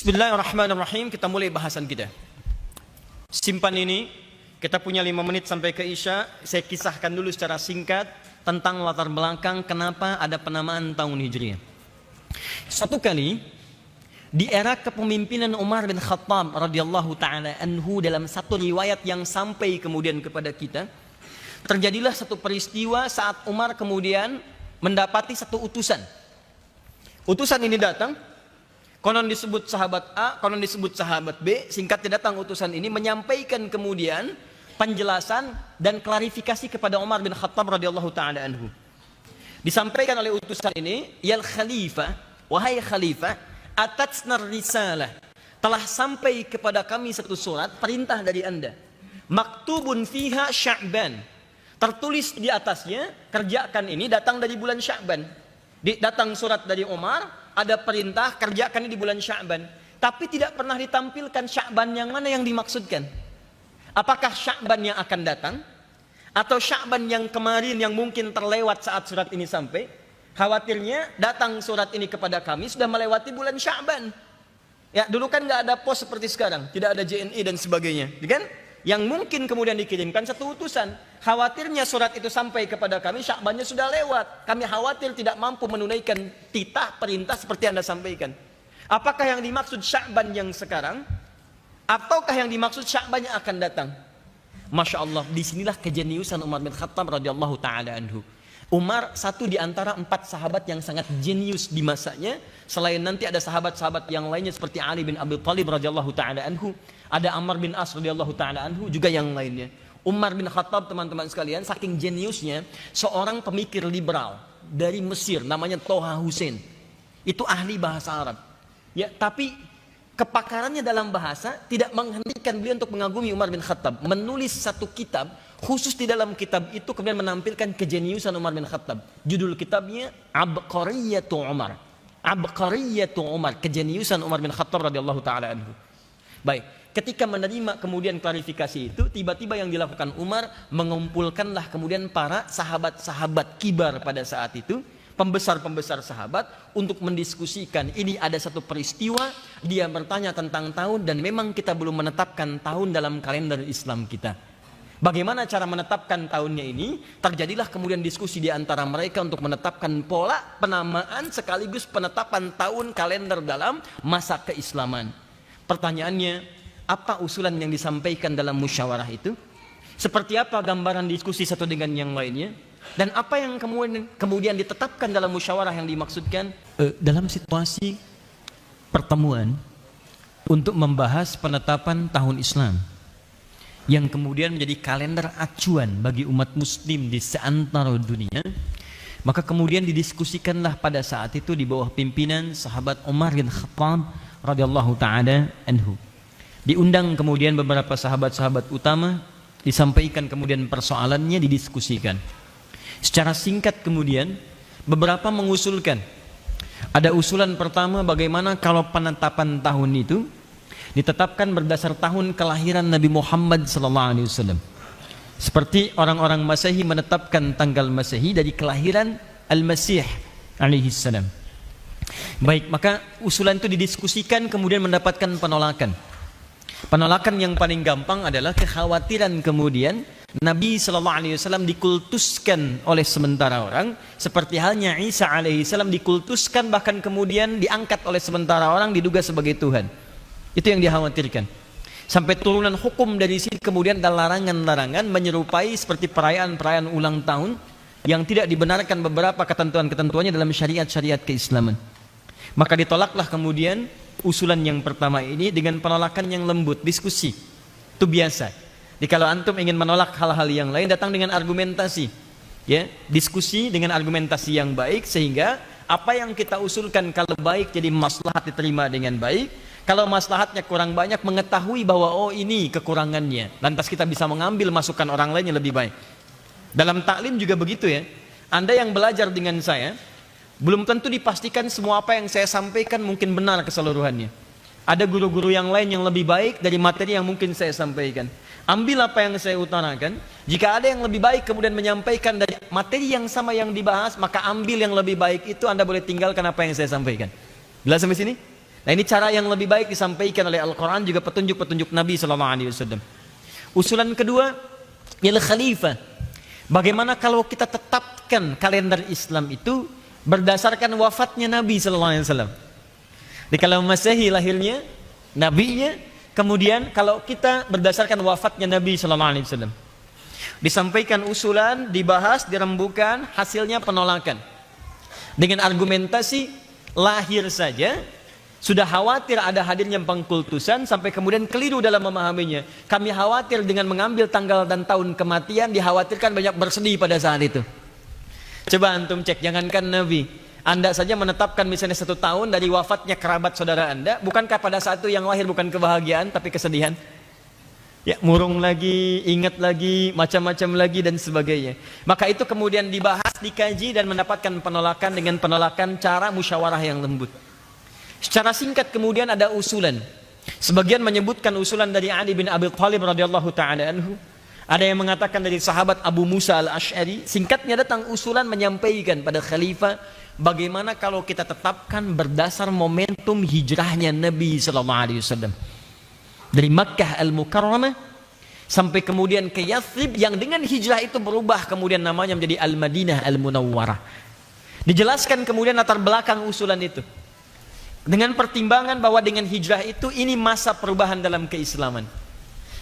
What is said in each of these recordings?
Bismillahirrahmanirrahim. Kita mulai bahasan kita. Simpan ini. Kita punya 5 menit sampai ke Isya. Saya kisahkan dulu secara singkat tentang latar belakang kenapa ada penamaan tahun Hijriah. Satu kali di era kepemimpinan Umar bin Khattab radhiyallahu taala anhu, dalam satu riwayat yang sampai kemudian kepada kita, terjadilah satu peristiwa saat Umar kemudian mendapati satu utusan. Utusan ini datang, konon disebut sahabat A, konon disebut sahabat B. Singkatnya, datang utusan ini menyampaikan kemudian penjelasan dan klarifikasi kepada Umar bin Khattab radhiyallahu taala anhu. Disampaikan oleh utusan ini, "Yal khalifah, wahai khalifah, atatsna risalah, telah sampai kepada kami satu surat perintah dari Anda. Maktubun fiha Sya'ban, tertulis di atasnya, kerjakan ini datang dari bulan Sya'ban." Datang surat dari Umar, ada perintah kerjakan ini di bulan Sya'ban. Tapi tidak pernah ditampilkan Sya'ban yang mana yang dimaksudkan. Apakah Sya'ban yang akan datang, atau Sya'ban yang kemarin yang mungkin terlewat saat surat ini sampai? Khawatirnya datang surat ini kepada kami sudah melewati bulan Sya'ban. Ya, dulu kan nggak ada pos seperti sekarang, tidak ada JNE dan sebagainya, kan? Yang mungkin kemudian dikirimkan satu utusan. Khawatirnya surat itu sampai kepada kami, Sya'bannya sudah lewat. Kami khawatir tidak mampu menunaikan titah perintah seperti Anda sampaikan. Apakah yang dimaksud Sya'ban yang sekarang, ataukah yang dimaksud Sya'ban yang akan datang? Masya Allah, disinilah kejeniusan Umar bin Khattab radhiyallahu taala anhu. Umar satu di antara 4 sahabat yang sangat jenius di masanya. Selain nanti ada sahabat-sahabat yang lainnya seperti Ali bin Abi Thalib radhiyallahu taala anhu, ada Ammar bin As radhiyallahu taala anhu, juga yang lainnya. Umar bin Khattab, teman-teman sekalian, saking jeniusnya, seorang pemikir liberal dari Mesir namanya Toha Hussein. Itu ahli bahasa Arab. Ya, tapi kepakarannya dalam bahasa tidak menghentikan beliau untuk mengagumi Umar bin Khattab. Menulis satu kitab, khusus di dalam kitab itu kemudian menampilkan kejeniusan Umar bin Khattab. Judul kitabnya Abqariyatu Umar. Abqariyatu Umar, kejeniusan Umar bin Khattab radhiyallahu taala anhu. Baik, ketika menerima kemudian klarifikasi itu, tiba-tiba yang dilakukan Umar, mengumpulkanlah kemudian para sahabat-sahabat kibar pada saat itu, pembesar-pembesar sahabat, untuk mendiskusikan. Ini ada satu peristiwa, dia bertanya tentang tahun, dan memang kita belum menetapkan tahun dalam kalender Islam kita. Bagaimana cara menetapkan tahunnya ini? Terjadilah kemudian diskusi di antara mereka untuk menetapkan pola penamaan sekaligus penetapan tahun kalender dalam masa keislaman. Pertanyaannya, apa usulan yang disampaikan dalam musyawarah itu? Seperti apa gambaran diskusi satu dengan yang lainnya? Dan apa yang kemudian ditetapkan dalam musyawarah yang dimaksudkan? Dalam situasi pertemuan untuk membahas penetapan tahun Islam yang kemudian menjadi kalender acuan bagi umat muslim di seantero dunia, maka kemudian didiskusikanlah pada saat itu di bawah pimpinan sahabat Umar bin Khattab radhiyallahu taala anhu. Diundang kemudian beberapa sahabat-sahabat utama, disampaikan kemudian persoalannya, didiskusikan. Secara singkat kemudian beberapa mengusulkan. Ada usulan pertama, bagaimana kalau penetapan tahun itu ditetapkan berdasar tahun kelahiran Nabi Muhammad SAW. Seperti orang-orang Masehi menetapkan tanggal Masehi dari kelahiran Al-Masih alaihi salam. Baik, maka usulan itu didiskusikan kemudian mendapatkan penolakan. Penolakan yang paling gampang adalah kekhawatiran kemudian Nabi SAW dikultuskan oleh sementara orang, seperti halnya Isa alaihi salam dikultuskan, bahkan kemudian diangkat oleh sementara orang, diduga sebagai Tuhan. Itu yang dikhawatirkan. Sampai turunan hukum dari sini kemudian ada larangan-larangan menyerupai seperti perayaan-perayaan ulang tahun yang tidak dibenarkan beberapa ketentuan-ketentuannya dalam syariat-syariat keislaman. Maka ditolaklah kemudian usulan yang pertama ini dengan penolakan yang lembut, diskusi. Itu biasa. Jadi kalau antum ingin menolak hal-hal yang lain, datang dengan argumentasi. Ya, diskusi dengan argumentasi yang baik, sehingga apa yang kita usulkan kalau baik jadi maslahat diterima dengan baik. Kalau maslahatnya kurang banyak, mengetahui bahwa oh ini kekurangannya, lantas kita bisa mengambil masukan orang lain yang lebih baik. Dalam taklim juga begitu ya. Anda yang belajar dengan saya, belum tentu dipastikan semua apa yang saya sampaikan mungkin benar keseluruhannya. Ada guru-guru yang lain yang lebih baik dari materi yang mungkin saya sampaikan. Ambil apa yang saya utarakan. Jika ada yang lebih baik kemudian menyampaikan dari materi yang sama yang dibahas, maka ambil yang lebih baik itu, Anda boleh tinggalkan apa yang saya sampaikan. Jelas sampai sini? Nah, ini cara yang lebih baik disampaikan oleh Al-Quran, juga petunjuk-petunjuk Nabi SAW. Usulan kedua ialah khalifah. Bagaimana kalau kita tetapkan kalender Islam itu berdasarkan wafatnya Nabi SAW. Di kalau Masehi lahirnya, nabinya, kemudian kalau kita berdasarkan wafatnya Nabi SAW. Disampaikan usulan, dibahas, dirembukan, hasilnya penolakan. Dengan argumentasi lahir saja, sudah khawatir ada hadirnya pengkultusan sampai kemudian keliru dalam memahaminya. Kami khawatir dengan mengambil tanggal dan tahun kematian, dikhawatirkan banyak bersedih pada saat itu. Coba antum cek, jangankan Nabi, Anda saja menetapkan misalnya 1 tahun dari wafatnya kerabat saudara Anda, bukankah pada saat itu yang lahir bukan kebahagiaan tapi kesedihan? Ya, murung lagi, ingat lagi, macam-macam lagi dan sebagainya. Maka itu kemudian dibahas, dikaji dan mendapatkan penolakan dengan penolakan cara musyawarah yang lembut. Secara singkat kemudian ada usulan. Sebagian menyebutkan usulan dari Ali bin Abi Thalib radhiyallahu taala anhu. Ada yang mengatakan dari sahabat Abu Musa al-Ash'ari. Singkatnya datang usulan menyampaikan pada khalifah, bagaimana kalau kita tetapkan berdasar momentum hijrahnya Nabi SAW dari Makkah al-Mukarramah sampai kemudian ke Yathrib, yang dengan hijrah itu berubah kemudian namanya menjadi Al-Madinah Al-Munawwarah. Dijelaskan kemudian latar belakang usulan itu dengan pertimbangan bahwa dengan hijrah itu ini masa perubahan dalam keislaman.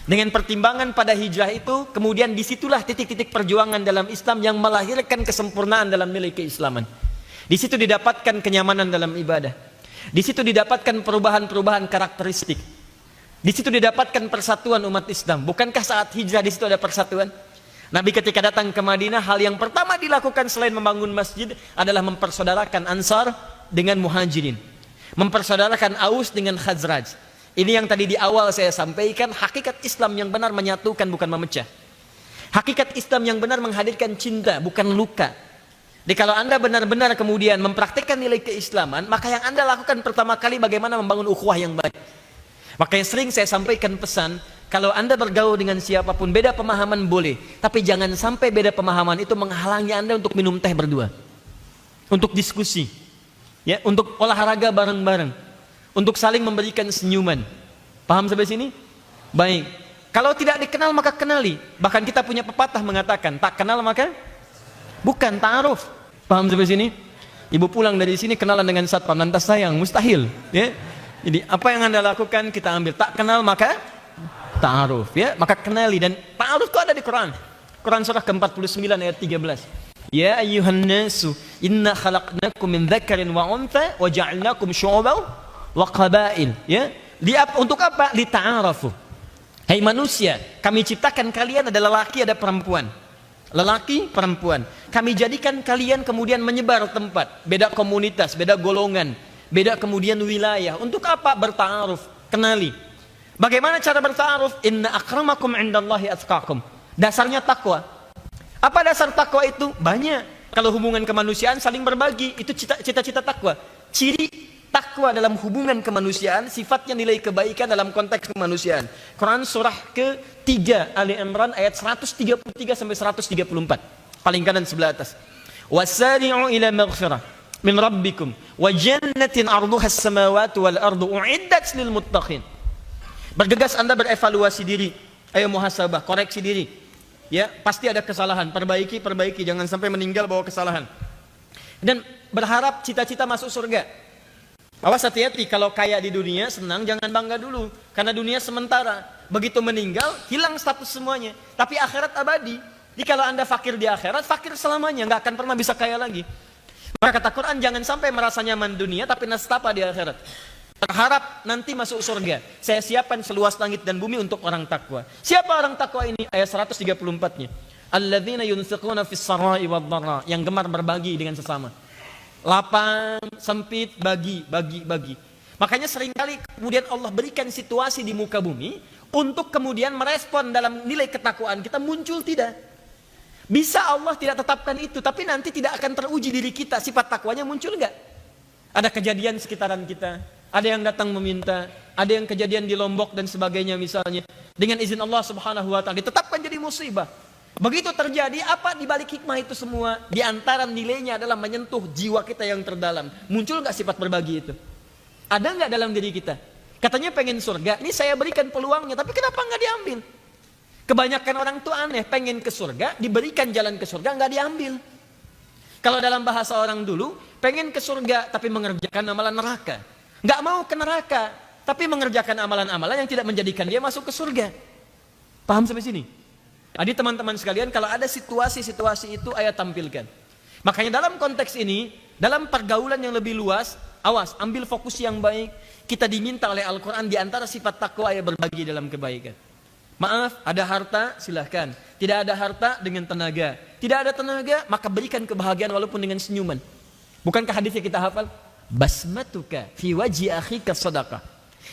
Dengan pertimbangan pada hijrah itu kemudian disitulah titik-titik perjuangan dalam Islam yang melahirkan kesempurnaan dalam nilai keislaman. Di situ didapatkan kenyamanan dalam ibadah. Di situ didapatkan perubahan-perubahan karakteristik. Di situ didapatkan persatuan umat Islam. Bukankah saat hijrah di situ ada persatuan? Nabi ketika datang ke Madinah, hal yang pertama dilakukan selain membangun masjid adalah mempersaudarakan Ansar dengan Muhajirin. Mempersaudarakan Aus dengan Khazraj. Ini yang tadi di awal saya sampaikan, hakikat Islam yang benar menyatukan bukan memecah. Hakikat Islam yang benar menghadirkan cinta bukan luka. Jadi kalau Anda benar-benar kemudian mempraktikkan nilai keislaman, maka yang Anda lakukan pertama kali bagaimana membangun ukhuwah yang baik. Makanya sering saya sampaikan pesan, kalau Anda bergaul dengan siapapun, beda pemahaman boleh, tapi jangan sampai beda pemahaman itu menghalangi Anda untuk minum teh berdua, untuk diskusi, ya, untuk olahraga bareng-bareng, untuk saling memberikan senyuman. Paham sampai sini? Baik. Kalau tidak dikenal maka kenali. Bahkan kita punya pepatah mengatakan, tak kenal maka bukan ta'aruf. Paham sampai sini? Ibu pulang dari sini kenalan dengan satpam, lantas sayang, mustahil, ya. Jadi apa yang Anda lakukan kita ambil. Tak kenal maka ta'aruf, ya. Maka kenali, dan ta'aruf itu ada di Quran. Quran surah ke-49 ayat 13. Ya ayyuhan nasu inna khalaqnakum min dzakarin wa untha wa ja'alnakum syu'uban wa qabail, ya. Untuk apa? Li ta'arafu. Hai manusia, kami ciptakan kalian ada lelaki ada perempuan. Lelaki, perempuan. Kami jadikan kalian kemudian menyebar tempat, beda komunitas, beda golongan, beda kemudian wilayah. Untuk apa? Berta'aruf, kenali. Bagaimana cara berta'aruf? Inna akramakum indallahi atqakum. Dasarnya takwa. Apa dasar takwa itu? Banyak. Kalau hubungan kemanusiaan saling berbagi, itu cita-cita takwa. Ciri takwa dalam hubungan kemanusiaan, sifatnya nilai kebaikan dalam konteks kemanusiaan. Quran surah ke-3 Ali Imran ayat 133 sampai 134. Paling kanan sebelah atas. Wasari'u ila maghfirah min rabbikum wa jannatin 'arduha as-samawati wal ardu u'iddat lil muttaqin. Bergegas Anda berevaluasi diri. Ayo muhasabah, koreksi diri. Ya, pasti ada kesalahan, perbaiki, jangan sampai meninggal bawa kesalahan. Dan berharap cita-cita masuk surga. Awas hati-hati, kalau kaya di dunia senang, jangan bangga dulu, karena dunia sementara. Begitu meninggal, hilang status semuanya. Tapi akhirat abadi. Jadi kalau Anda fakir di akhirat, fakir selamanya, nggak akan pernah bisa kaya lagi. Maka kata Quran, jangan sampai merasa nyaman dunia, tapi nastapa di akhirat. Berharap nanti masuk surga. Saya siapkan seluas langit dan bumi untuk orang takwa. Siapa orang takwa ini? Ayat 134-nya. Alladzina yunfiquna fis sarai wad dharra, yang gemar berbagi dengan sesama. Lapang, sempit, bagi. Makanya seringkali kemudian Allah berikan situasi di muka bumi untuk kemudian merespon dalam nilai ketakwaan kita muncul tidak. Bisa Allah tidak tetapkan itu, tapi nanti tidak akan teruji diri kita, sifat takwanya muncul enggak? Ada kejadian sekitaran kita, ada yang datang meminta, ada yang kejadian di Lombok dan sebagainya misalnya. Dengan izin Allah Subhanahu wa taala ditetapkan jadi musibah. Begitu terjadi, apa di balik hikmah itu semua? Di antara nilainya adalah menyentuh jiwa kita yang terdalam. Muncul enggak sifat berbagi itu? Ada nggak dalam diri kita? Katanya pengen surga, ini saya berikan peluangnya, tapi kenapa nggak diambil? Kebanyakan orang tuh aneh, pengen ke surga, diberikan jalan ke surga, nggak diambil. Kalau dalam bahasa orang dulu, pengen ke surga, tapi mengerjakan amalan neraka. Nggak mau ke neraka, tapi mengerjakan amalan-amalan yang tidak menjadikan dia masuk ke surga. Paham sampai sini? Jadi teman-teman sekalian, kalau ada situasi-situasi itu, ayat tampilkan. Makanya dalam konteks ini, dalam pergaulan yang lebih luas, awas, ambil fokus yang baik. Kita diminta oleh Al-Quran di antara sifat takwa ya berbagi dalam kebaikan. Maaf, ada harta, silahkan. Tidak ada harta, dengan tenaga. Tidak ada tenaga, maka berikan kebahagiaan walaupun dengan senyuman. Bukankah hadisnya kita hafal? Basmatuka fi wajhi akhika sadaqah.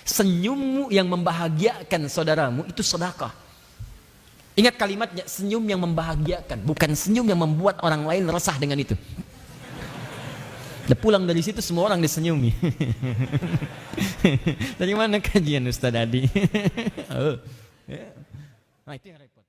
Senyummu yang membahagiakan saudaramu itu sedekah. Ingat kalimatnya, senyum yang membahagiakan, bukan senyum yang membuat orang lain resah dengan itu. Udah pulang dari situ semua orang disenyumi. Dari mana kajian Ustaz Adi? Oh. Nah itu yang repot.